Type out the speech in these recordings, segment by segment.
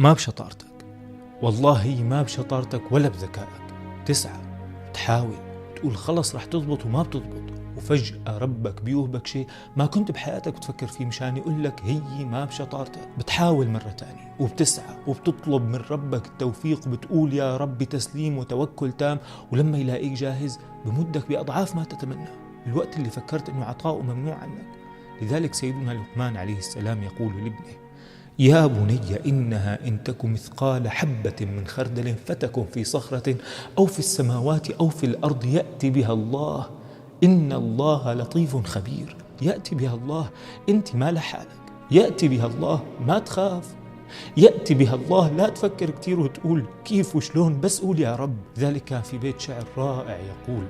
ما بشطارتك، والله هي ما بشطارتك ولا بذكائك. تسعى تحاول تقول خلص رح تضبط وما بتضبط، وفجأة ربك بيوهبك شيء ما كنت بحياتك بتفكر فيه مشان يقول لك هي ما بشطارتك. بتحاول مرة تانية وبتسعى وبتطلب من ربك التوفيق، بتقول يا رب تسليم وتوكل تام، ولما يلاقيك جاهز بمدك بأضعاف ما تتمنى، الوقت اللي فكرت انه عطاؤه ممنوع عنك. لذلك سيدنا لقمان عليه السلام يقول لابنه: يا بني إنها إن تك مثقال حبة من خردل فتكن في صخرة أو في السماوات أو في الأرض يأتي بها الله، إن الله لطيف خبير. يأتي بها الله، أنت ما لحالك، يأتي بها الله، ما تخاف، يأتي بها الله، لا تفكر كتير وتقول كيف وشلون، بس قول يا رب. ذلك كان في بيت شعر رائع يقول: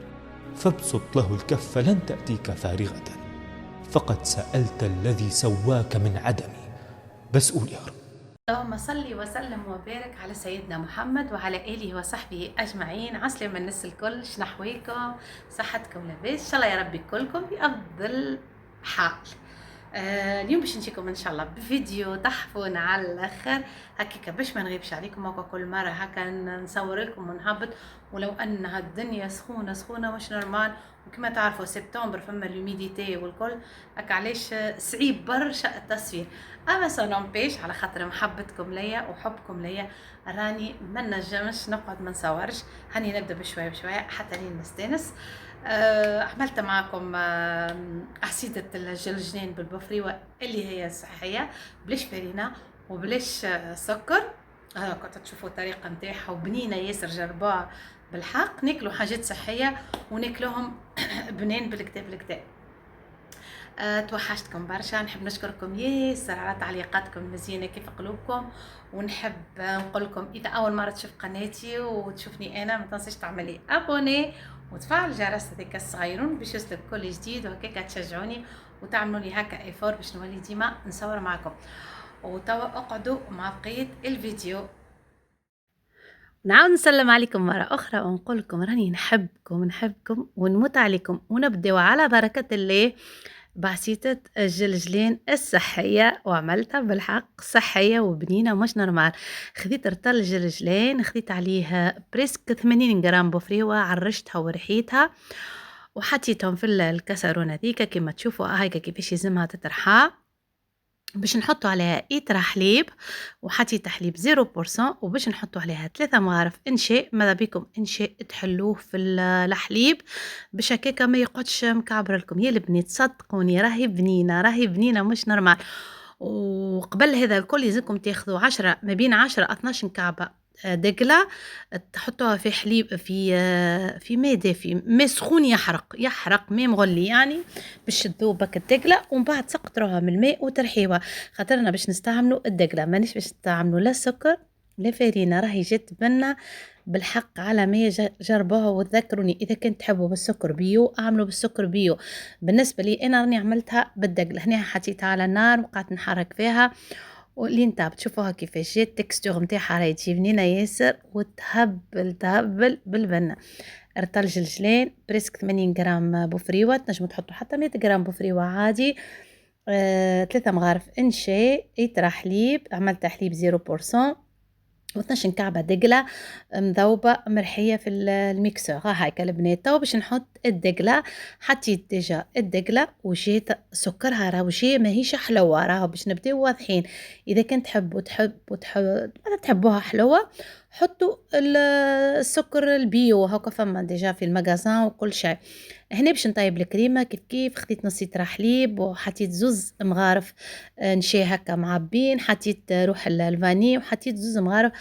فابسط له الكف لن تأتيك فارغة، فقد سألت الذي سواك من عدم، بس قول يا رب. اللهم صل وسلم وبارك على سيدنا محمد وعلى آله وصحبه أجمعين. عسلامة الناس الكل، شنحويكم؟ صحتكم لاباس؟ إن شاء الله يا ربي كلكم بأفضل حال. اليوم باش نجيكم ان شاء الله بفيديو تحفون على الاخر هكاك باش ما نغيبش عليكم. هكا كل مره هكا نصور لكم ونهبط، ولو ان الدنيا سخونه سخونه مش نورمال، وكما تعرفوا سبتمبر فما الهيوميديتي والكل هكا، علاش صعيب برشا التصوير. اما سونومبيش على خاطر محبتكم ليا وحبكم ليا راني ما نجمش نقعد ما نصورش. هاني نبدا بشويه بشويه حتى لين نستانس. عملت معكم عصيدة الجلجنين بالبفريوة اللي هي صحية، بلاش فرينة وبلاش سكر. كنت تشوفوا الطريقة نتاعها وبنينة ياسر، جربوها بالحق. ناكلوا حاجات صحية وناكلوهم بنين بالكتاب. توحشتكم برشا، نحب نشكركم ياسر على تعليقاتكم المزيانه كيف قلوبكم، ونحب نقول لكم اذا اول مره تشوف قناتي وتشوفني انا ما تنسيش تعملي ابوني وتفعل الجرس هذاك الصغيرون باش يوصلك كل جديد، وهكاك تشجعوني وتعملوا لي هكا ايفور باش نولي ديما نصور معكم. وتوا اقعدوا مع بقيه الفيديو. نعاود نسلم عليكم مرة أخرى ونقول لكم راني نحبكم ونموت عليكم، ونبدأ على بركة الله بعصيدة الجلجلين الصحية، وعملتها بالحق صحية وبنينة مش نورمال. خذيت رطل الجلجلين، خذيت عليه بريسك 80 جرام بفريوة، عرشتها ورحيتها وحطيتهم في الكسرونة ذيك كما تشوفوا هايكا كيفاش يلزمها تترحى. باش نحطوا عليها إيترا حليب، وحطيت حليب 0%، وباش نحطوا عليها 3 مغارف انشاء. ماذا بيكم انشاء تحلوه في الحليب باش هكاكا ما يقعدش مكعبر لكم. يا البنات صدقوني راهي بنينه مش نورمال. وقبل هذا الكل يلزمكم تاخذوا 10 ما بين 10 12 مكعبه دقلة، تحطوها في حليب في ماء دافي، ماء سخون يحرق ماء مغلي يعني باش تذوبك الدقلة، ومن بعد تقطروها من الماء وترحيوها. خاطرنا باش نستعملوا الدقلة، مانيش باش نستعملوا لا سكر لا فرينة. راهي جات بنا بالحق على ما جربوها وتذكروني. اذا كنت تحبوا بالسكر بيو اعملوا بالسكر بيو. بالنسبه لي انا راني عملتها بالدقله. هنا حطيتها على النار وقعدت نحرك فيها ولين تاب. تشوفوها كيفاش جات التكستور نتاعها راهي تجي بنينه ياسر وتهبل بالبنه. رطل جلجلين بريسك 80 جرام بفريوه، تنجموا تحطوا حتى 100 جرام بفريوه عادي. 3 مغارف انشاء، ايترا حليب، عملت حليب 0%، و12 مكعبة دقلة مذوبة مرحية في الميكسور. ها هاي البنات. تو باش نحط الدقلة. حطيت ديجا الدقلة وجيت سكرها راهو جي ماهيش حلوة، راهو باش نبداو واضحين. اذا كنت تحبوها حلوة حطوا السكر البيو هاكا فما ديجا في المغازان وكل شيء. هنا باش نطيب الكريمه كيف خديت نص لتر حليب وحطيت زوز مغارف نشا هكا معبين، حطيت روح الفاني وحطيت زوز مغارف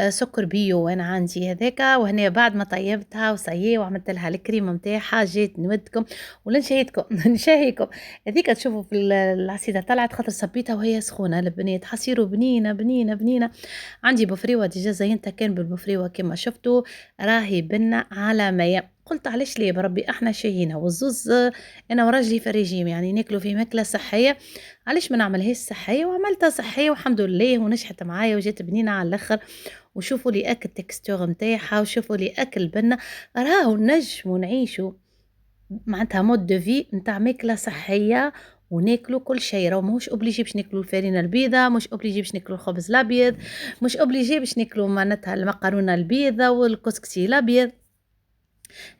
سكر بيو وانا عندي هذاك. وهنا بعد ما طيبتها وصايي وعملت لها الكريمه نتاعها جيت نودكم ولا نشاهيكم هذيك تشوفوا في العصيده طلعت خاطر صبيتها وهي سخونه. البنات حصيروا بنينه. عندي بفريوه ديجا زينتها كان بالبفريوه كما شفتوا راهي بنا على مية. قلت علاش ليه بربي احنا شاهينا والزوز انا وراجلي في الرجيم يعني ناكلوا في ماكله صحيه، علاش ما نعملهاش صحيه؟ وعملتها صحيه والحمد لله ونجحت معايا وجات بنينه على الاخر. وشوفوا لي اكل تكستور نتاعها وشوفوا لي اكل بنا. راهو نجموا نعيشوا معناتها مود دو في نتاع ماكله صحيه وناكلوا كل شيء، راهو ماهوش اوبليجي باش ناكلوا الفرينه البيضاء، مش اوبليجي باش ناكلوا الخبز الابيض، مش اوبليجي باش ناكلوا معناتها المقرونه البيضاء والكسكسي الابيض.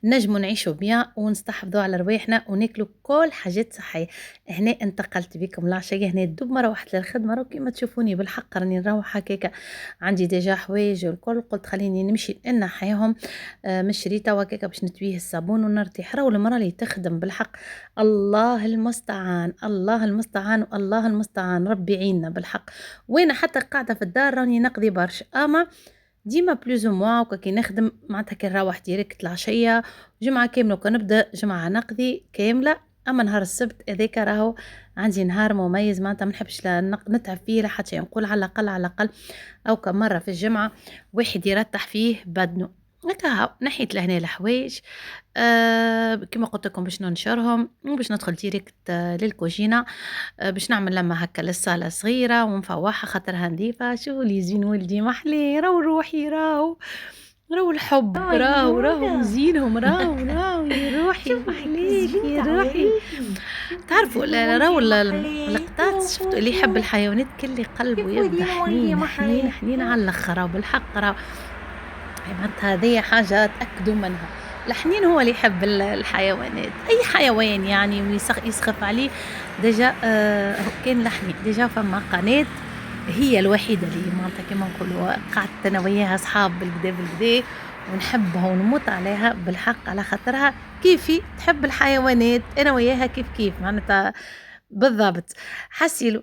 نجموا نعيشوا بيان ونستحفظوا على رواحنا وناكلوا كل حاجات صحيه. هنا انتقلت بكم العشيه، هنا دوب ما روحت للخدمه، راهو كيما تشوفوني بالحق راني نروح هكاكا عندي ديجا حوايج والكل، قلت خليني نمشي نحيهم مش شريته وهكاكا باش نتويه الصابون ونرتاح. راهو المراه اللي تخدم بالحق الله المستعان، الله المستعان والله المستعان، ربي يعيننا بالحق. وانا حتى قاعده في الدار راني نقضي برشا، اما ديما بلوز موا وكي نخدم معناتها كي نروح ديريكت العشيه جمعه كامله وكان نبدا جمعه نقضي كامله. اما نهار السبت هذاك راهو عندي نهار مميز، معناتها ما نحبش نتعب فيه لا حتى نقول على الاقل على الاقل او كم مره في الجمعه واحد يرتاح فيه بدنه. هكا نحيت لهنا الحوايج كما قلت لكم باش ننشرهم وباش ندخل ديريكت للكوجينه باش نعمل لما هكا للصاله صغيره ونفوحها خاطرها نظيفه. شوفوا لي زين ولدي محلي، راهو روحي، راهو الحب، راهو زينهم، راهو يا روحي محليك يا روحي. تعرفوا راهو القطاط شفتوا اللي يحب الحيوانات كل قلبه يبدا حنين حنين حنين على الاخر، بالحق راهو معناتها هذه حاجه تاكدوا منها. الحنين هو اللي يحب الحيوانات، اي حيوان يعني ويسخف عليه. ديجا كان الحنين ديجا فما قناه هي الوحيده اللي معناتها كما نقولوا قعدت انا وياها اصحاب بالكدا ونحبها ونموت عليها بالحق على خاطرها كيفي تحب الحيوانات، انا وياها كيف معناتها بالضبط. حسيلو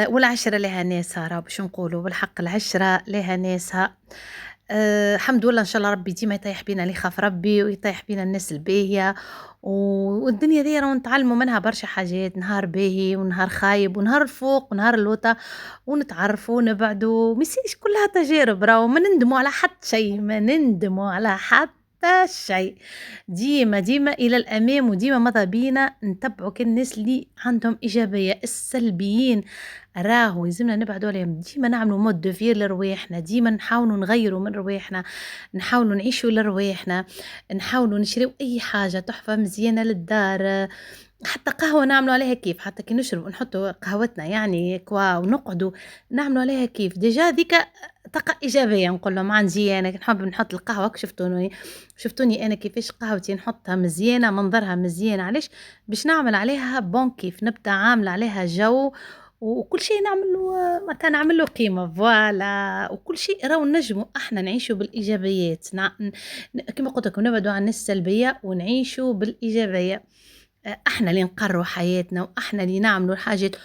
والعشره لها ناسها، راه باش نقولوا بالحق العشره لها ناسها. الحمد لله ان شاء الله ربي ديما يطيح بينا اللي يخاف ربي ويطيح بينا الناس الباهيه، والدنيا دي راهو نتعلموا منها برشا حاجات، نهار باهي ونهار خايب ونهار الفوق ونهار اللوطه، ونتعرفوا ونبعدوا، ما يصيرش كلها تجارب. راهو ما نندموا على حتى شيء، ما نندموا على حتى شيء، ديما الى الامام، وديما ماذا بينا نتبعوا كل الناس اللي عندهم ايجابيه. السلبيين راهو لازمنا نبعدوا عليهم، ديما نعملوا مود دو فير لرواحنا، ديما نحاولوا نغيروا من رواحنا، نحاولوا نعيشوا لرواحنا، نحاولوا نشريوا اي حاجه تحفه مزيانه للدار. حتى قهوه نعملوا عليها كيف، حتى كي نشرب نحطوا قهوتنا يعني كوا ونقعدوا نعملوا عليها كيف. ديجا ذيك طاقه ايجابيه نقول لهم عندي انا نحب نحط القهوه. شفتوني انا كيفاش قهوتي نحطها مزيانه، منظرها مزيان، علاش باش نعمل عليها بون كيف نبدا عامله عليها جو، وكل شيء نعملوا مثلا نعملوا قيمه فوالا، وكل شيء راهو نجموا احنا نعيشوا بالايجابيات. كما قلت لكم نبعدوا عن السلبيه ونعيشوا بالايجابيه. احنا اللي نقروا حياتنا واحنا اللي نعملوا الحاجات،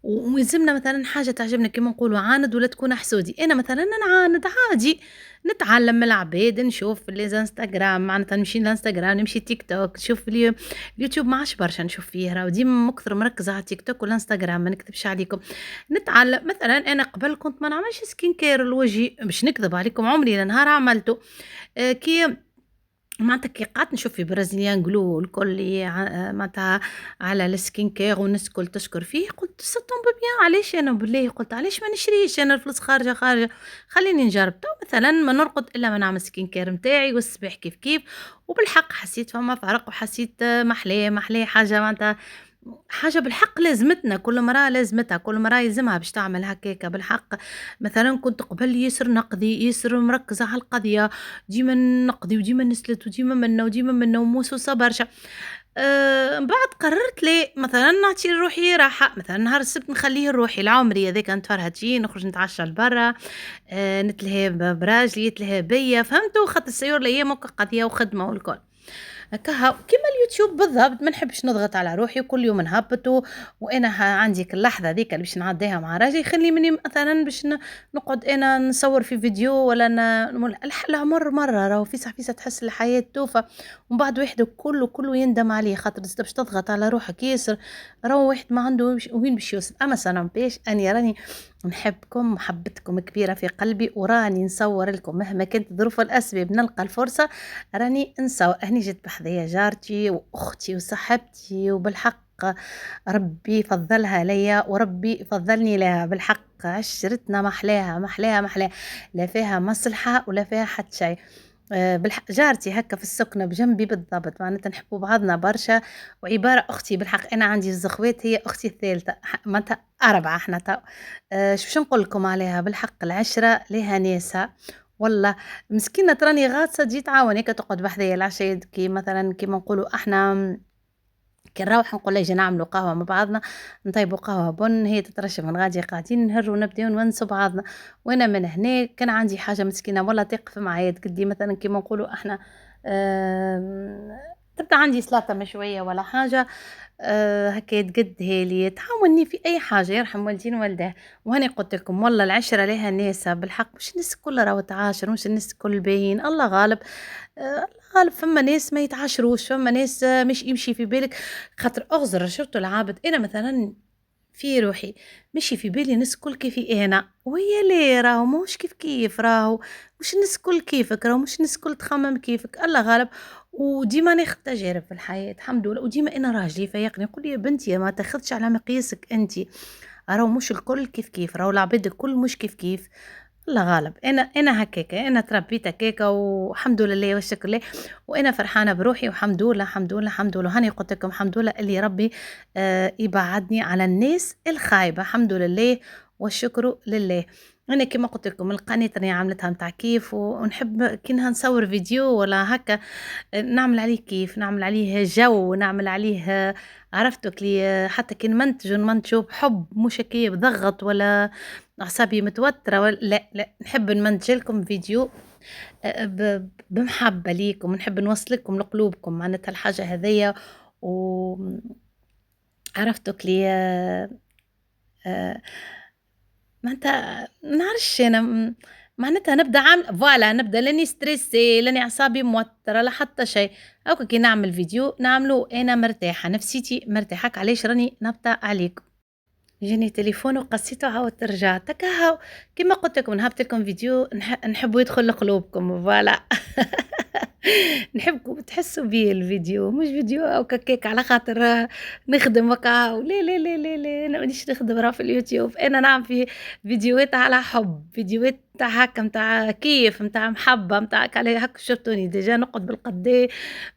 ويلزمنا مثلا حاجه تعجبنا كما نقولوا عاند ولا تكون حسودي. انا مثلا نعاند عادي، نتعلم من العباد، نشوف لي انستغرام معناتها نمشي للانستغرام، نمشي تيك توك، نشوف اليوتيوب ما عادش برشا نشوف فيه، راه ديما مكثر مركزه على تيك توك والانستغرام ما نكذبش عليكم. نتعلم مثلا انا قبل كنت ما نعملش سكين كير لوجهي، باش نكذب عليكم عمري لنهار عملته. كي معناتها كي قعدت نشوف في برازيليان جلو الكل معناتها على السكين كير والناس الكل تشكر فيه، قلت ستون بيان علاش انا بالله، قلت علاش ما نشريش انا الفلوس خارجه خليني نجرب. تو مثلا ما نرقد الا ما نعمل سكين كير نتاعي والصباح كيف وبالحق حسيت فما فرق، وحسيت محلاه حاجه معناتها حاجه بالحق لازمتنا، كل مرة لازمتها، كل مرة يلزمها باش تعمل هكاكا بالحق. مثلا كنت قبل ياسر نقضي ياسر مركزه على القضيه، ديما نقضي وديما نسلت وديما منا وموسوسه برشا. بعد قررت لي مثلا نعطي لروحي راحه، مثلا نهار السبت نخليه لروحي العمري هذاك نتفرهد فيه، نخرج نتعشى لبرا، نتلهى براجلي يتلهى بيا، فهمتوا، خاطر السيور الايام قضيه وخدمه والكل كما اليوتيوب بالضبط. ما نحبش نضغط على روحي وكل يوم نهبط، وانا عندي اللحظه ذيك اللي باش نعديها مع راجلي، خلي مني مثلا باش نقعد انا نصور في فيديو ولا العمر مره راهو فيسع تحس الحياه توفى، ومن بعد واحد كله يندم عليه، خاطر باش تضغط على روحك ياسر راهو واحد ما عنده وين باش يوصل. اما سنه باش اني راني نحبكم، محبتكم كبيرة في قلبي، وراني نصور لكم مهما كانت ظروف الأسباب، نلقى الفرصة راني نصور. هني جيت بحذية جارتي وأختي وصاحبتي، وبالحق ربي فضلها ليا وربي فضلني لها، بالحق عشرتنا محلاها لا فيها مصلحة ولا فيها حتى شيء. جارتي هكا في السكنة بجنبي بالضبط، معناتها نحبوا بعضنا برشا، وعبارة أختي بالحق. أنا عندي الزخوات هي أختي الثالثة، معناتها 4 إحنا تو. شو باش نقول لكم عليها، بالحق العشرة ليها ناسها، والله مسكينة تراني غاصة تجي تعاون هيك تقعد بحذايا العشية كي مثلًا كيما نقولوا إحنا كي نروّح نقول لها يجي نعملوا قهوة مع بعضنا، نطيبوا قهوة بُن، هي تترشم من غادي قاعدين نهروا نبداو نونسوا بعضنا، وأنا من هنا كان عندي حاجة مسكينة والله تقف معايا تقدي مثلًا كيما نقولوا إحنا آمم، تبدا عندي سلاطة مشوية ولا حاجة، هكا تقدها لي، تعاوني في أي حاجة يرحم والدين والداه. وهاني قُلت لكم والله العِشرة ليها ناسها بالحق، مش الناس الكل راهو تعاشر، مش الناس الكل باهيين، الله غالب. الله غالب فما ناس ما يتعاشروش، فما ناس مش يمشي في بالك خاطر أغزر شرطو العابد. أنا مثلًا في روحي مشي في بالي الناس الكل كيفي أنا، وهي لا راهو ماهوش كيف كيف، راهو مش الناس الكل كيفك، راهو مش الناس الكل تخمم كيفك، الله غالب. وديما ناخد تجارب في الحياة الحمد لله، وديما أنا راجلي يفيقني يقول لي يا بنتي ما تاخدش على مقياسك أنتِ، راهو مش الكل كيف كيف، راهو العباد الكل مش كيف كيف. الله غالب. أنا هكاكا، أنا تربيت هكاكا والحمد لله والشكر لله، وأنا فرحانة بروحي والحمد لله، الحمد لله، الحمد لله. هاني قُلت لكم الحمد لله اللي ربي يبعدني على الناس الخايبة، الحمد لله والشكر لله. أنا كيما قُلت لكم القناة راني عملتها متاع كيف، ونحب كي نصور فيديو ولا هكا نعمل عليه كيف، نعمل عليه جو، نعمل عليه عرفتوا كلي حتى كي نمنتجو بحب مش هكايا بضغط ولا أعصابي متوترة لأ، لأ، نحب نمنتج لكم فيديو بمحبة ليكم، نحب نوصل لكم لقلوبكم معناتها الحاجة هذيا. و عرفتوا كلي معناتها ما نعرفش أنا معناتها نبدا فوالا نبدا لاني ستريسي، لاني أعصابي موترة، لا حتى شيء. هاكا كي نعمل فيديو نعملو أنا مرتاحة، نفسيتي مرتاحة، هاك علاش راني نبدأ عليكم. جاني تليفون وقصيته عاودت رجعت هكا هاو. كيما قلت لكم نهبط لكم فيديو نحبوا يدخل لقلوبكم فوالا. نحبكم تحسوا بيه الفيديو، مش فيديو أو كيك على خاطر نخدم وكا لا لا لا لا لا، أنا مانيش نخدم راه في اليوتيوب، أنا نعمل في فيديوهات على حب، فيديوهات متاع هكا متاع كيف متاع محبة متاع هكا هكا شفتوني ديجا نقعد بالقدا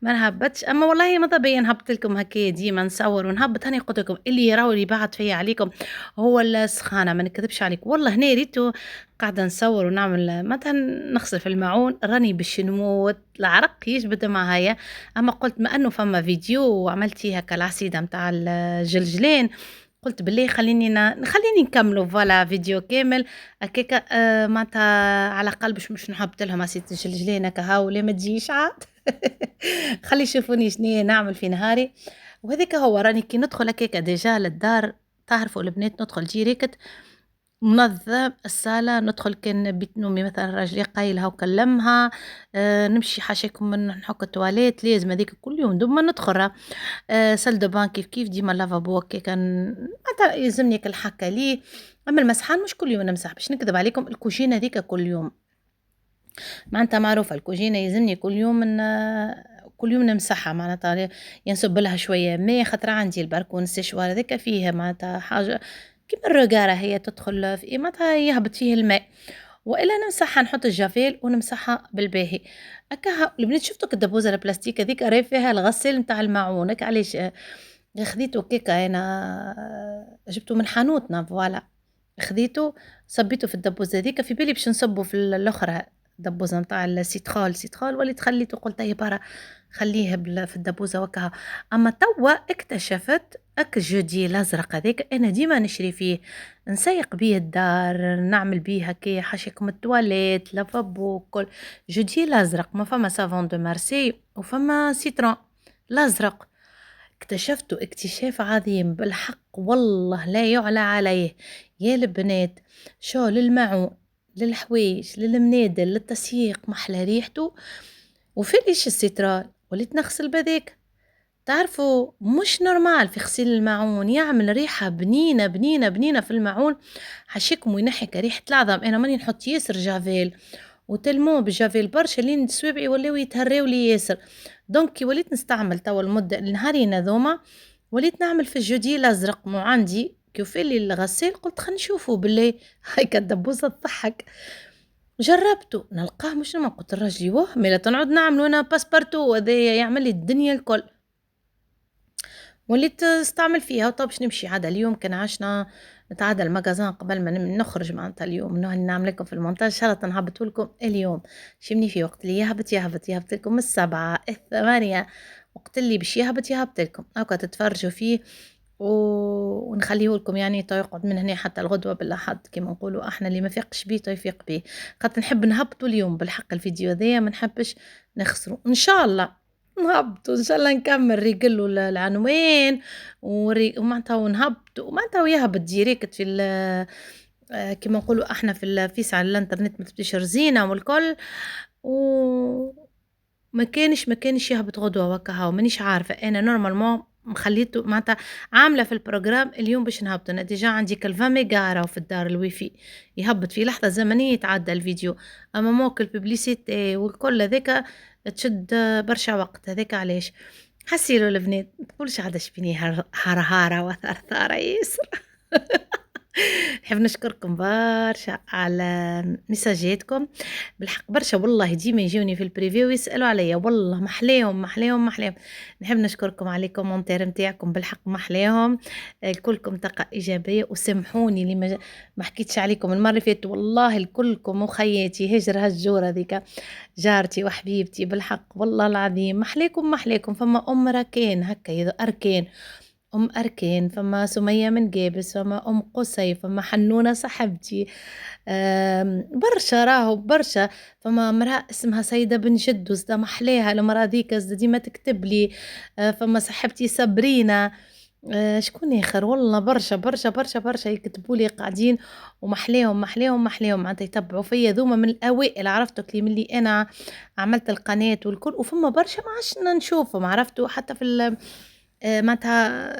ما نهبطش. أما والله ماذا بيا نهبط لكم هكا ديما نصور ونهبط. هاني قلت لكم اللي يراو اللي بعد فيا عليكم هو السخانة، ما نكذبش عليك والله هنا ريتو قاعدة نصور ونعمل مثلا نغسل في الماعون راني باش نموت العرق يجبد معايا. اما قلت ما انه فما فيديو وعملت فيها كالعصيدة متاع الجلجلين، قلت بالله خليني نكملوا فوالا فيديو كامل هكاكا معناتها على الاقل مش نحط لهم عصيدة الجلجلين هكا هاو ليه ما تجيش عاد. خلي يشوفوني شنو نعمل في نهاري. وهذاك هو راني كي ندخل هكاكا ديجا للدار، تعرفوا البنات ندخل جيريكت منظم الصالة، ندخل كان بيت نومي مثلا راجلي قايلها وكلمها نمشي حاشاكم من نحك التواليت لازم هذيك كل يوم دوما ندخل سال دو بان كيف ديما لافابو هكا كان معناتها يلزمني كالحكة ليه. أما المسحان مش كل يوم نمسح، باش نكذب عليكم الكوجينة هذيك كل يوم معناتها معروفة، الكوجينة يلزمني كل يوم نمسحها معناتها ينصب لها شوية ماء خاطر عندي البركون السيشوار هذاك فيه معناتها حاجة كيما الرقارة هي تدخل في معناتها يهبط فيه الماء، والا نمسحها نحط الجافيل ونمسحها بالباهي هكا. البنات شفتوا الدبوزه البلاستيك هذيك راهي فيها الغسيل نتاع الماعون، هكا علاش خذيته كيكا انا جبته من حانوتنا فوالا، خذيته صبيته في الدبوزه هذيك في بالي باش نصبه في الاخرى الدبوزه نتاع السيترول وليت خليته قلت هي برا خليه في الدبوزه وكها. اما توا اكتشفت الجودي الازرق هذاك انا ديما نشري فيه نسيق بيه الدار نعمل بيه هكا حاشيكم التواليت لافابو كل. جودي الازرق ما فما سافون دو مارسي وفما سيترون الازرق اكتشفته اكتشاف عظيم بالحق والله لا يعلى عليه. يا البنات شو للمعون للحوايج للمنادل للتسييق محلى ريحته. وفي ليش السترال وليت نغسل بذاك تعرفوا مش نورمال في غسيل الماعون يعمل ريحة بنينة بنينة بنينة في الماعون حشيكم وينحك ريحة العظم. انا ماني نحط ياسر جافيل وتلمو بجافيل برشا لين سوابعي ولاو يتهريو لي ياسر، دونك كي وليت نستعمل توا المدة النهارين هذوما وليت نعمل في الجودي الازرق مو عندي كيف لي الغسيل قلت خلينا نشوفوا بالله هاي الدبوزة تضحك جربته نلقاه مش ما قلت لراجلي وهمي لا تنعود نعملوا انا باسبورتو هذايا يعمل لي الدنيا الكل. وليت استعمل فيها طب باش نمشي عاد اليوم كان عشنا نتعدى المجازان قبل ما نخرج معناتها اليوم نعمل لكم في المونتاج ان شاء الله نهبط لكم اليوم. شمني في وقت اللي يهبط لكم السبعة الثمانية وقت اللي باش يهبط لكم هاكا تتفرجوا فيه ونخليه لكم يعني تو يقعد من هنا حتى الغدوة بالأحد كما نقولوا احنا اللي ما فيقش بيه تو يفيق بيه خاطر نحب نهبطوا اليوم بالحق الفيديو هذايا ما نحبش نخسروا ان شاء الله نهبطوا ان شاء الله نكمل ريقلوا العنوان ومعناتها ونهبطوا ومعناتها ويهبط ديريكت في كما نقولوا احنا في الفيس على الانترنت ما تبديش رزينه والكل ما كانش يهبط غدوه وكا مانيش عارفه انا نورمالمون خليته معناتها عامله في البروجرام اليوم باش نهبط انا ديجا عندي 20 ميجا راهو في الدار الويفي يهبط في لحظه زمنيه يتعدى الفيديو اما موك الببليسيتي والكل هذاك تشد برشا وقت هذاك علاش حسيلو البنات ما تقولش عاد شبيني هرهاره وثرثاره ياسر نحب نشكركم برشا على مساجاتكم بالحق برشا والله ديما يجوني في البريفيو ويسالوا عليا والله محليهم نحب نشكركم على الكومنتير نتاعكم بالحق محليهم الكلكم طاقه ايجابيه وسامحوني اللي ما حكيتش عليكم المره اللي فاتت والله الكلكم وخياتي هجر هالجوره هذيك جارتي وحبيبتي بالحق والله العظيم محليكم فما ركان هكا اركان أركان فما سمية من قابس فما قصي فما حنونة صاحبتي برشا راهو برشا فما مرأة اسمها سيدة بن جد وزدا محلاها المرأة ذيك زدا ديما تكتب لي فما صاحبتي صابرينا شكون اخر والله برشا يكتبوا لي قاعدين ومحليهم معناتها يتبعوا فيا ذوما من الاوائل عرفتوا كلي من اللي انا عملت القناه والكل وفما برشا ما عشنا نشوفهم عرفتوا حتى في معناتها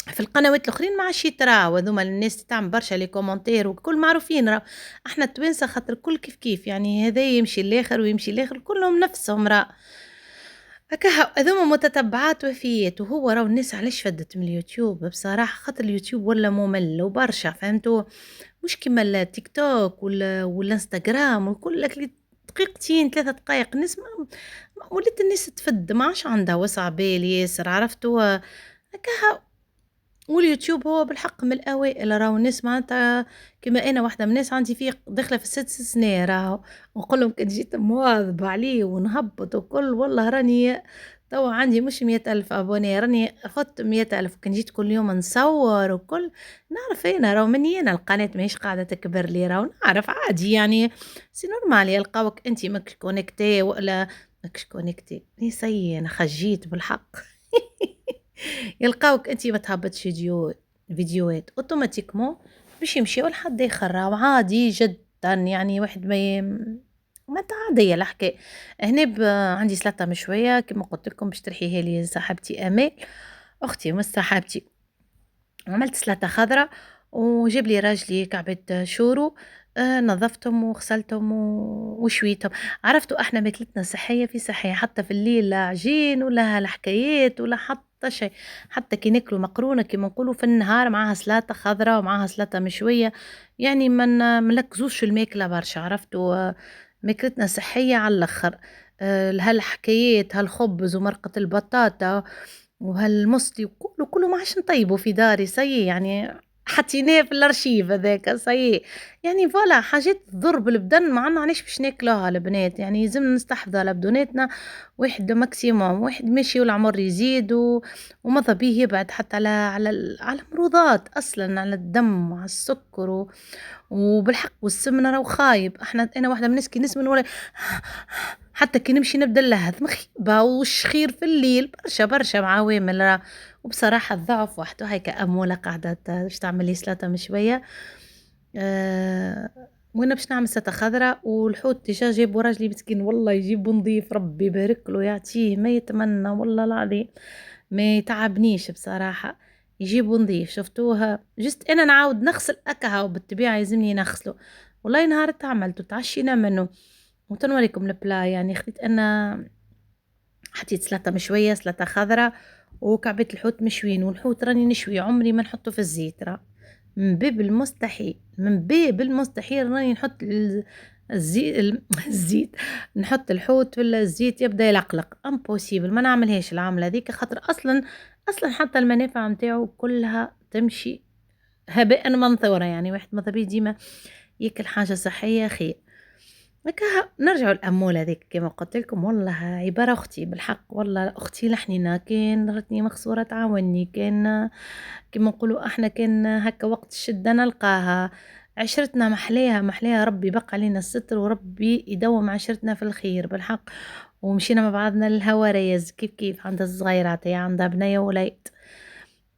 في القنوات الاخرين ما عادش يتراو هذوما الناس تعمل برشا لي كومونتير وكل معروفين احنا التوانسه خاطر كل كيف يعني هذا يمشي الاخر ويمشي الاخر كلهم نفسهم هكا هذوما متتبعات وفيات وهو راهو الناس علاش فدت من اليوتيوب بصراحه خاطر اليوتيوب ولا ممل وبرشا فهمتوا مش كيما التيك توك ولا انستغرام وكل لك دقيقتين 3 دقائق نسمع ولات الناس تفد ما عادش عندها وسع بال ياسر عرفتوا هكا واليوتيوب هو بالحق من الاوائل راهو الناس معناتها كما انا واحده من الناس عندي فيه داخله في 6 سنين راهو ونقول لهم كان جيت مواظبه عليه ونهبط وكل والله راني توا عندي مش 100,000 ابوني راني خدت 100,000 كان جيت كل يوم نصور وكل نعرف انا راهو مني انا القناه ماهيش قاعده تكبر لي راهو نعرف عادي يعني سي نورمال يلقاوك انت ماكش كونيكتي ولا ماكش كونيكتي لي سي انا خجيت بالحق يلقاوك انت ما تهبطش فيديوهات اوتوماتيكمون باش يمشيو لحد اخر راهو عادي جدا يعني واحد ما عاديه الحكايه هنا عندي سلطه مشويه كما قلت لكم باش ترحيها لي صاحبتي امال اختي مش صاحبتي عملت سلطه خضراء وجاب لي راجلي كعبة شورو نظفتهم وغسلتهم وشويتهم عرفتوا احنا ماكلتنا صحيه في صحيه حتى في الليل لا عجين ولا الحكايات ولا حتى شيء حتى كي ناكلوا مقرونه كما نقولوا في النهار معاها سلطه خضراء ومعاها سلطه مشويه يعني ما نركزوش في الماكله برشا عرفتوا ماكلتنا صحيه على الاخر هالحكايات هالخبز ومرقه البطاطا وهالمصلي وكله ما عادش نطيبه في داري سي يعني حطيناه في الارشيف هذاك سي يعني فوالا حاجات تضر بالبدن ما عندنا علاش باش ناكلوها البنات يعني لازم نستحفظوا على بدوناتنا واحد ماكسيموم واحد ماشي والعمر يزيد وماذا بيه يبعد حتى على المروضات اصلا على الدم وعلى السكر وبالحق والسمنه راهو خايب انا واحده من الناس كي نسمن ولا حتى كي نمشي نبدا اللهث مخيبه والشخير في الليل برشا معاومل وبصراحه الضعف وحده هيك اموله قاعده باش تعمل لي سلطه مشويه وانا باش نعمل سلطه خضراء والحوت ديجا جابوا راجلي مسكين والله يجيبوا نظيف ربي يبارك له يعطيه ما يتمنى والله العظيم ما يتعبنيش بصراحه يجيبوا نظيف شفتوها جست انا نعاود نغسل اكها وبالطبيعه يلزمني نغسله والله نهار عملته تعشينا منه وتنوريكم البلا يعني خديت انا حطيت سلطه مشويه سلطه خضراء وكعبة الحوت مشوين والحوت راني نشوي عمري ما نحطه في الزيت من باب المستحيل، من باب المستحيل راني نحط الزيت، نحط الحوت في الزيت يبدا يلقلق، امبوسيبل ما نعملهاش العملة هاذيك، خاطر أصلًا حتى المنافع نتاعو كلها تمشي هباء منثورة، يعني واحد ماذا بيه ديما ياكل حاجة صحية خير. هكا نرجعوا للأمولة هاذيك كيما قلت لكم، والله عبارة أختي بالحق، والله أختي لحنينة، كان راتني مخسورة تعاوني، كان كيما نقولوا إحنا كان هكا وقت الشدة نلقاها، عشرتنا محلاها محلاها، ربي يبقى علينا الستر وربي يدوم عشرتنا في الخير بالحق. ومشينا مع بعضنا للهواريز كيف عندها الصغيرات، هي عندها بنية ووليد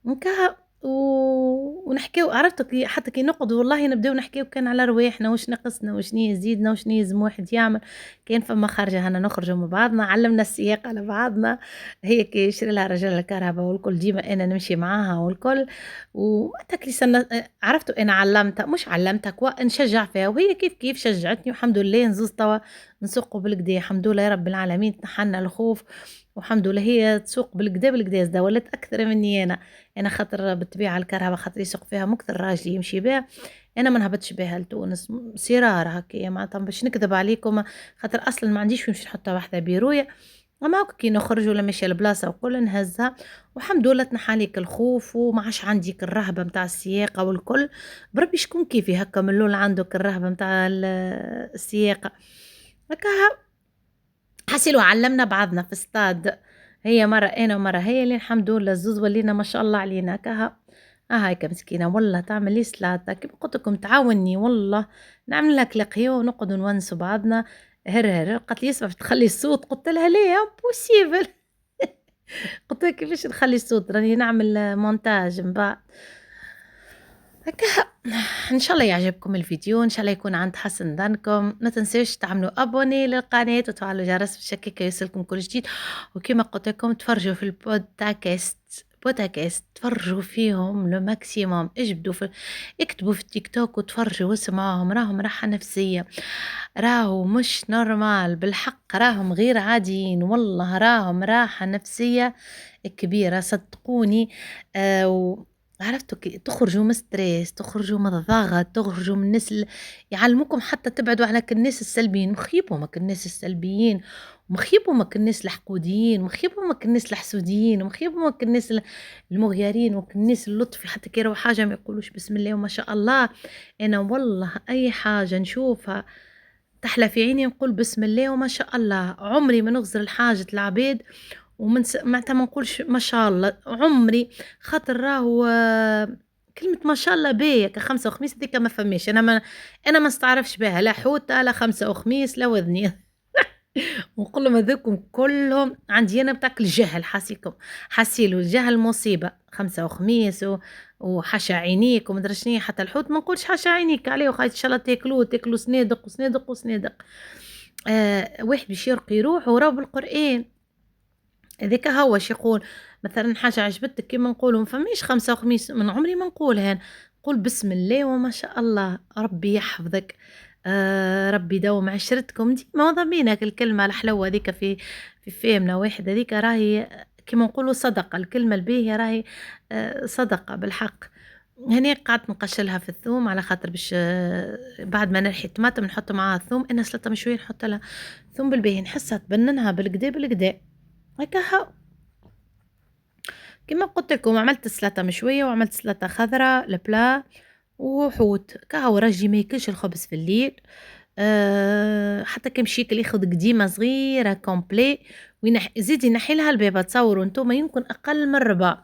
نكا ونحكيو، عرفتوا حتى كي نقعدوا والله نبداو نحكيو كان على رواحنا، واش نقصنا واش يزيدنا واش يلزم واحد يعمل. كان فما خرجه هنا نخرجوا مع بعضنا، علمنا السياقه على بعضنا، هي كي يشري لها رجل الكهرباء والكل ديما انا نمشي معاها والكل. وقتك لي عرفتوا انا علمتها، مش علمتها كوا نشجع فيها، وهي كيف شجعتني، والحمد لله نزوز توا نسوقوا بالكدا، الحمد لله يا رب العالمين تنحلنا الخوف، والحمد لله هي تسوق بالكدا زدا ولات اكثر مني انا خاطر بالطبيعه الكرهبه خاطر يسوق فيها مكثر راجلي يمشي بها، انا ما نهبطش بها لتونس سرار هكايا معناتها باش نكذب عليكم، خاطر اصلا ما عنديش وين نحطها واحده بيرويا، اما هاك كي نخرج ولا ماشيه البلاصه وكل نهزها، والحمد لله تنحاليك الخوف وما عادش عندك الرهبه نتاع السياقه والكل. بربي شكون كيفي هكا من الاول عندك الرهبه نتاع السياقه هكا. حسيلو علمنا بعضنا في استاد، هي مرة أنا ومرة هي اللي الحمد لله الزوز ولينا ما شاء الله علينا كها. هايكا مسكينة والله تعمل لي سلاطة كيف قلت لكم تعاوني، والله نعمل لك لقيا ونقعد نونسوا بعضنا. هر قالت لي اسمع تخلي الصوت، قلت لها ليه امبوسيبل قلت لها كيفاش نخلي الصوت راني نعمل مونتاج من بعد هكا. ان شاء الله يعجبكم الفيديو، ان شاء الله يكون عند حسن ظنكم، ما تنسوش تعملوا ابوني للقناه وتفعلوا الجرس باش هكاك يوصلكم كل جديد. وكما قلت لكم تفرجوا في بودكاست تفرجوا فيهم لو ماكسيموم، اكتبوا في التيك توك وتفرجوا واسمعوهم، راهم راحه نفسيه، راهو مش نورمال بالحق، راهم غير عاديين، والله راهم راحه نفسيه كبيره صدقوني. عرفتوا تخرجوا من ستريس، تخرجوا من الضغط، تخرجوا من الناس يعلموكم حتى تبعدوا عن الناس السلبيين، مخيبهمك الناس السلبيين، ومخيبهمك الناس الحقوديين، ومخيبهمك الناس الحسوديين، ومخيبهمك الناس المغيرين، والناس اللطفي حتى كي يراو حاجه ما يقولوش بسم الله وما شاء الله. انا والله اي حاجه نشوفها تحلى في عيني نقول بسم الله وما شاء الله، عمري ما نغزر الحاجه العباد معناتها ما نقولش ما شاء الله عمري، خاطر راهو كلمة ما شاء الله باهية كخمسة وخميس هذيك ما فماش، أنا ما نستعرفش بها لا حوتة لا خمسة وخميس لا وذني ونقول لهم هذوكم كلهم عندي أنا بتاعك الجهل، حاسيلو الجهل مصيبة، خمسة وخميس وحشا عينيك ومدرشني، حتى الحوت ما نقولش حشا عينيك عليه، وخايت إن شاء الله تاكلوا صنادق وصنادق وصنادق. واحد باش يرقي روحه وراه بالقرآن هذاك هو واش يقول، مثلا حاجة عجبتك كيما نقولوا ما فماش خمسة وخميس، من عمري ما نقولها، نقول بسم الله وما شاء الله، ربي يحفظك، ربي يدوم عشرتكم ديما ضمينك الكلمة الحلوة هذيك في فهمنا واحد، هذيك راهي كيما نقولوا صدقة، الكلمة الباهية راهي صدقة بالحق. هني قعدت نقشلها في الثوم على خاطر باش بعد ما نرحي الطماطم نحط معاها الثوم، انا سلطة مشوية نحط لها ثوم بالباهي نحسها تبننها بالكدا هكا. كما قلت لكم عملت سلطة مشوية وعملت سلطة خضراء لبلا وحوت، كهو راجلي ما ياكلش الخبز في الليل، حتى كمشيك ياخذ قديمة صغيرة كومبلي زيدي نحي لها البيبة، تصوروا انتم يمكن اقل من ربع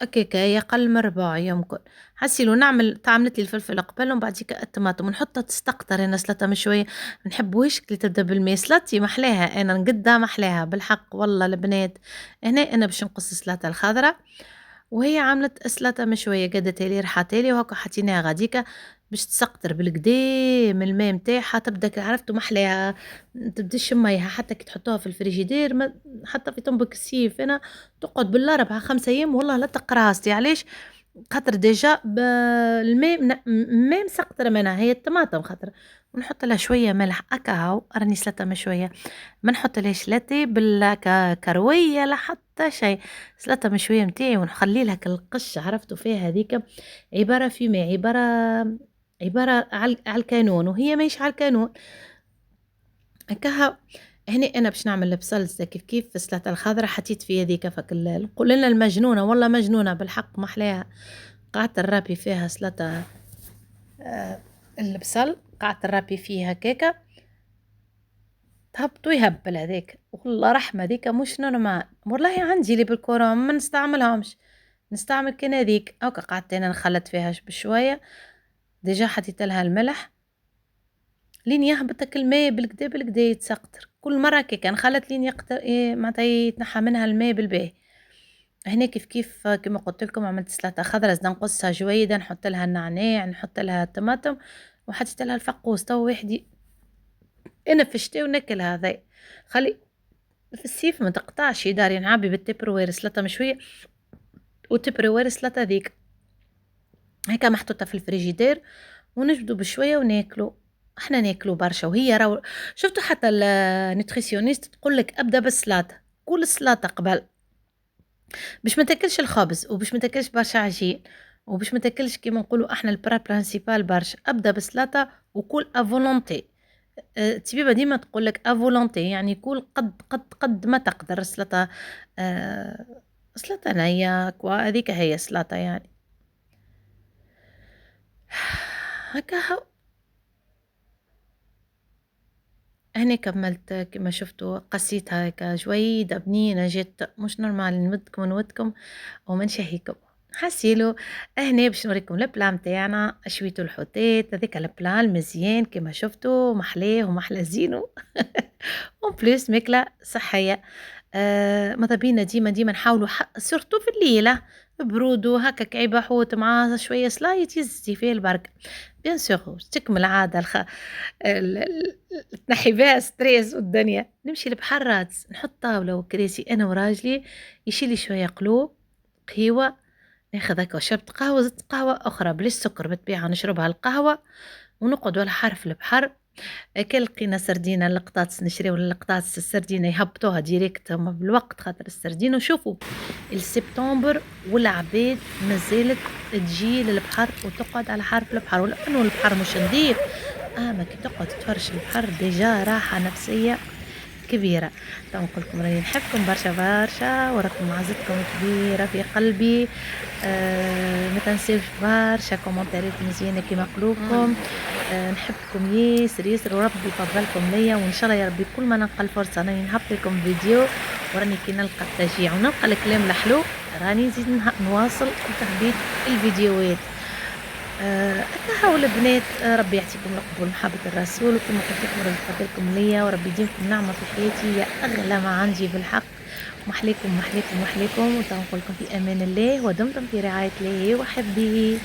هكاكا، أقل من ربع يمكن. حسيلو تعملت لي الفلفل قبل ومن بعديك الطماطم ونحطها تستقطر، أنا سلطة مشوية ما نحبوش اللي تبدا بالماء، سلطتي محلاها أنا نقدها محلاها بالحق والله البنات. هنا أنا باش نقص السلطة الخضراء وهي عملت سلطة مشوية قدتها لي ريحتها لي وهكا حطيناها غاديكا باش تسقطر بالكدا من الماء نتاعها، تبدا عرفتوا محلاها تبدا شميها، حتى كي تحطوها في الفريجيدير حتى في طنبك السيف انا تقعد بالله 4-5 ايام والله لا تقراصتي. علاش؟ خاطر ديجا الماء ما مسقطر منها هي الطماطم خاطر، ونحط لها شوية ملح هكا هاو راني سلطة من شوية، ما نحطلهاش لا تيبل كروية لا حتى شي، سلطة مشوية متاعي ونخلي لها كالقش عرفتوا فيها هذيك عبارة فيمي عبارة على الكانون وهي ماهيش على الكانون هكا هاو. هنا أنا باش نعمل البصل كيف السلطة الخضرا حطيت في هذيك فك نقول لنا المجنونة والله مجنونة بالحق محلاها، قعدت نربي فيها سلطة البصل قعدت نربي فيها هكاكا تهبط ويهبل هذاك والله رحمة ذيك مش نورمال والله عندي لي بالكورة ما نستعملهمش نستعمل كان هذيك هاكا قعدت انا نخلط فيها بشوية ديجا حطيت لها الملح لين يهبط الماء بالكدا يتسقطر كل مرة كيكا نخلط لين يقطر معناتها يتنحى منها الماء بالباهي. هنا كيف كما قلت لكم عملت سلطة خضرا زدا نقصها جويدة نحط لها النعناع نحط لها الطماطم وحطيت لها الفقوس تو واحد انا في الشتاء وناكل هذا خلي في الصيف ما تقطعش داري نعبي بالتبروير سلطة مشوية وتبروير سلطة ذيك هكا محطوطة في الفريجيدير ونجبدو بشوية وناكلو احنا ناكلو برشا وهي راو شفتوا حتى النيوتريسيونيست تقولك ابدا بالسلطة كل السلطة قبل باش ما تاكلش الخبز وباش ما تاكلش برشا عجين وباش ما تاكلش كيما نقولوا احنا البرا برانسيبال برشا ابدا بالسلطة وكل افولونتي الطبيبة ديما تقولك افولونتي يعني كل قد ما تقدر السلطة سلطة نية كوا هذيك هي سلطة يعني هكا هاو. هنا كملت كما شفتوا قصيتها هكا جويدة بنينة جت مش نورمال نمدكم ونودكم وما نشهيكم حسيلو. هنا باش نوريكم البلان متاعنا شويتو الحوتات هذاك البلان مزيان كما شفتوا محلاه ومحلى زينو اون بليس ماكلة صحية. ماذا بينا ديما نحاولوا سورتو في الليلة برودو هكا كعيبة حوت مع شوية سلايط يزي فيه البرك بيان سور تكمل عادة تنحي بها ستريس والدنيا نمشي لبحرات نحط طاولة وكراسي أنا وراجلي يشيلي شوية قلوب قهوة ناخذ هكا وشربت قهوة زدت قهوة أخرى بلاش سكر بالطبيعة نشربها القهوة ونقعد ولا حر في البحر. كان لقينا سردينة القطاطس نشريو القطاطس السردينة يهبطوها ديريكت هما بالوقت خاطر السردينة وشوفوا السبتمبر والعباد مازالت تجي للبحر وتقعد على حرف البحر ولأنه البحر مش نظيف ما كي تقعد تفرش البحر ديجا راحة نفسية كبيرة. طبعا نقول لكم راني نحبكم برشا وراكم معزتكم كبيرة في قلبي. ما تنسيوش برشا كومنتاريات مزيانة كيما قلوبكم. نحبكم ياسر وربي يفضلكم ليا وان شاء الله يا ربي كل ما نلقى الفرصة راني نهبط لكم فيديو وراني كي نلقى التشجيع ونلقى الكلام الحلو راني نزيد نواصل تهبيط الفيديوهات. هاو البنات ربي يعطيكم القبول محبة الرسول وكما قلت لكم ربي يفضلكم ليا وربي يديمكم نعمة في حياتي يا أغلى ما عندي بالحق. محليكم وتنقول لكم في أمان الله ودمتم في رعاية الله وحفظه.